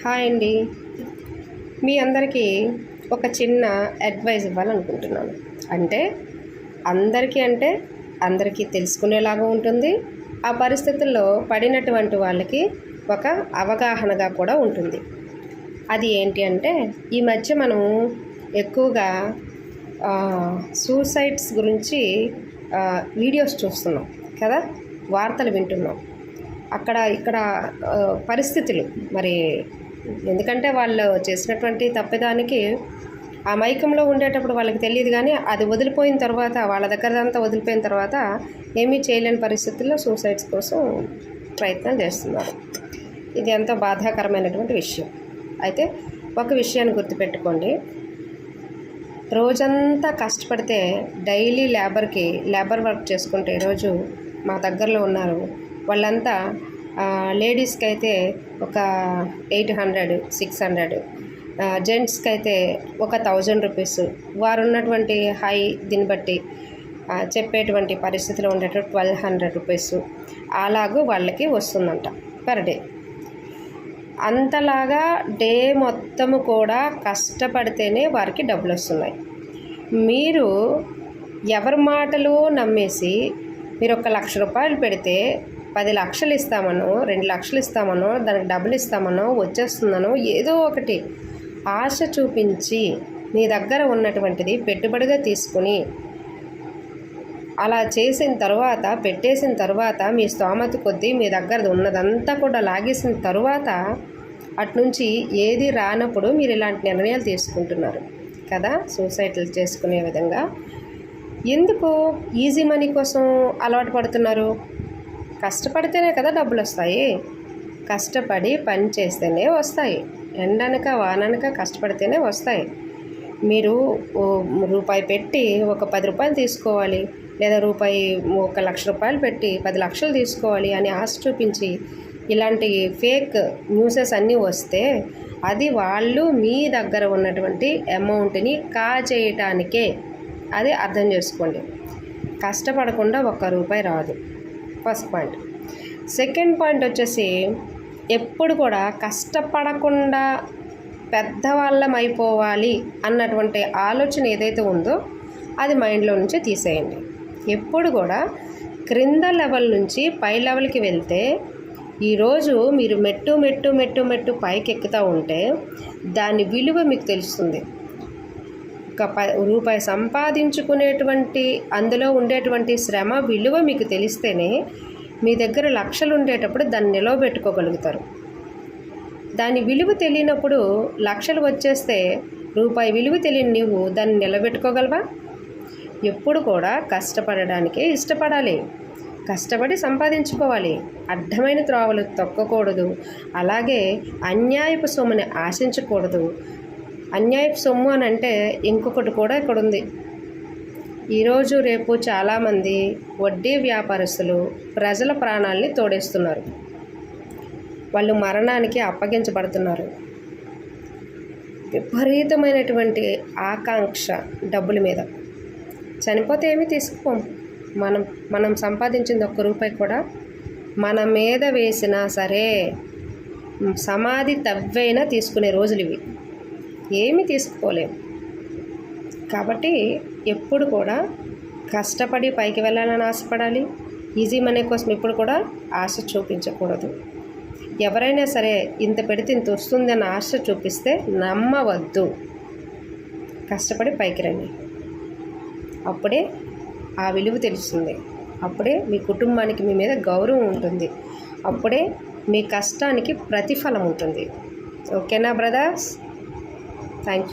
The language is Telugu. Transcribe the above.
హాయ్ అండి. మీ అందరికీ ఒక చిన్న అడ్వైస్ ఇవ్వాలనుకుంటున్నాను. అంటే అందరికీ తెలుసుకునేలాగా ఉంటుంది. ఆ పరిస్థితుల్లో పడినటువంటి వాళ్ళకి ఒక అవగాహనగా కూడా ఉంటుంది. అది ఏంటి అంటే, ఈ మధ్య మనం ఎక్కువగా సూసైడ్స్ గురించి వీడియోస్ చూస్తున్నాం కదా, వార్తలు వింటున్నాం. ఇక్కడ పరిస్థితులు మరి, ఎందుకంటే వాళ్ళు చేసినటువంటి తప్పిదానికి ఆ మైకంలో ఉండేటప్పుడు వాళ్ళకి తెలియదు, కానీ అది వదిలిపోయిన తర్వాత, వాళ్ళ దగ్గరదంతా వదిలిపోయిన తర్వాత ఏమీ చేయలేని పరిస్థితుల్లో సూసైడ్స్ కోసం ప్రయత్నం చేస్తున్నారు. ఇది ఎంతో బాధాకరమైనటువంటి విషయం. అయితే ఒక విషయాన్ని గుర్తుపెట్టుకోండి, రోజంతా కష్టపడితే డైలీ లేబర్ వర్క్ చేసుకుంటే, ఈరోజు మా దగ్గరలో ఉన్నారు వాళ్ళంతా, లేడీస్కి అయితే ఒక 800, 600, జెంట్స్కి అయితే ఒక 1000 రూపీస్, వారు ఉన్నటువంటి దీన్ని బట్టి చెప్పేటువంటి పరిస్థితిలో ఉండేటువంటి 1200 రూపీస్ అలాగూ వాళ్ళకి వస్తుందంట పర్ డే. అంతలాగా డే మొత్తము కూడా కష్టపడితేనే వారికి డబ్బులు వస్తున్నాయి. మీరు ఎవరి మాటలు నమ్మేసి మీరు 1 లక్ష రూపాయలు పెడితే 10 లక్షలు ఇస్తామనో, 2 లక్షలు ఇస్తామనో, దానికి డబ్బులు ఇస్తామనో, వచ్చేస్తుందనో ఏదో ఒకటి ఆశ చూపించి మీ దగ్గర ఉన్నటువంటిది పెట్టుబడిగా తీసుకుని అలా చేసిన తర్వాత, పెట్టేసిన తర్వాత, మీ స్తోమత కొద్దీ మీ దగ్గర ఉన్నదంతా కూడా లాగేసిన తర్వాత అట్నుంచి ఏది రానప్పుడు మీరు ఇలాంటి నిర్ణయాలు తీసుకుంటున్నారు కదా, సూసైడ్లు చేసుకునే విధంగా. ఎందుకు ఈజీ మనీ కోసం అలవాటు పడుతున్నారు? కష్టపడితేనే కదా డబ్బులు వస్తాయి. కష్టపడి పని చేస్తేనే వస్తాయి. ఎండనక వాననక కష్టపడితేనే వస్తాయి. మీరు రూపాయి పెట్టి ఒక 10 రూపాయలు తీసుకోవాలి, లేదా 1 లక్ష రూపాయలు పెట్టి 10 లక్షలు తీసుకోవాలి అని ఆశ చూపించి ఇలాంటి ఫేక్ న్యూసెస్ అన్నీ వస్తే, అది వాళ్ళు మీ దగ్గర ఉన్నటువంటి అమౌంట్ని కాజేయటానికే. అది అర్థం చేసుకోండి. కష్టపడకుండా 1 రూపాయి రాదు, ఫస్ట్ పాయింట్. సెకండ్ పాయింట్ వచ్చేసి, ఎప్పుడు కూడా కష్టపడకుండా పెద్దవాళ్ళం అయిపోవాలి అన్నటువంటి ఆలోచన ఏదైతే ఉందో అది మైండ్లో నుంచి తీసేయండి. ఎప్పుడు కూడా క్రింద లెవెల్ నుంచి పై లెవెల్కి వెళ్తే, ఈరోజు మీరు మెట్టు పైకి ఎక్కుతూ ఉంటే దాని విలువ మీకు తెలుస్తుంది. ఒక రూపాయి సంపాదించుకునేటువంటి అందులో ఉండేటువంటి శ్రమ విలువ మీకు తెలిస్తేనే మీ దగ్గర లక్షలు ఉండేటప్పుడు దాన్ని నిలవబెట్టుకోగలుగుతారు. దాని విలువ తెలియనప్పుడు లక్షలు వచ్చేస్తే రూపాయి విలువ తెలియని నీవు దాన్ని నిలబెట్టుకోగలవా? ఎప్పుడు కూడా కష్టపడడానికే ఇష్టపడాలి, కష్టపడి సంపాదించుకోవాలి, అడ్డమైన త్రోవలు తొక్కకూడదు. అలాగే అన్యాయపు సొమ్ముని ఆశించకూడదు. అన్యాయపు సొమ్ము అని అంటే ఇంకొకటి కూడా ఇక్కడ ఉంది. ఈరోజు రేపు చాలామంది వడ్డీ వ్యాపారస్తులు ప్రజల ప్రాణాలని తోడేస్తున్నారు. వాళ్ళు మరణానికి అప్పగించబడుతున్నారు. విపరీతమైనటువంటి ఆకాంక్ష డబ్బుల మీద. చనిపోతే ఏమీ తీసుకుపోం. మనం సంపాదించింది 1 రూపాయి కూడా మన మీద వేసినా సరే, సమాధి తవ్వైనా తీసుకునే రోజులు ఇవి. ఏమీ తీసుకుపోలేము. కాబట్టి ఎప్పుడు కూడా కష్టపడి పైకి వెళ్ళాలని ఆశపడాలి. ఈజీ మనీ కోసం ఎప్పుడు కూడా ఆశ చూపించకూడదు. ఎవరైనా సరే ఇంత పెడితే ఇంత వస్తుందని ఆశ చూపిస్తే నమ్మవద్దు. కష్టపడి పైకి రండి. అప్పుడే ఆ విలువ తెలుస్తుంది. అప్పుడే మీ కుటుంబానికి మీ మీద గౌరవం ఉంటుంది. అప్పుడే మీ కష్టానికి ప్రతిఫలం ఉంటుంది. ఓకేనా బ్రదర్స్? Thank you.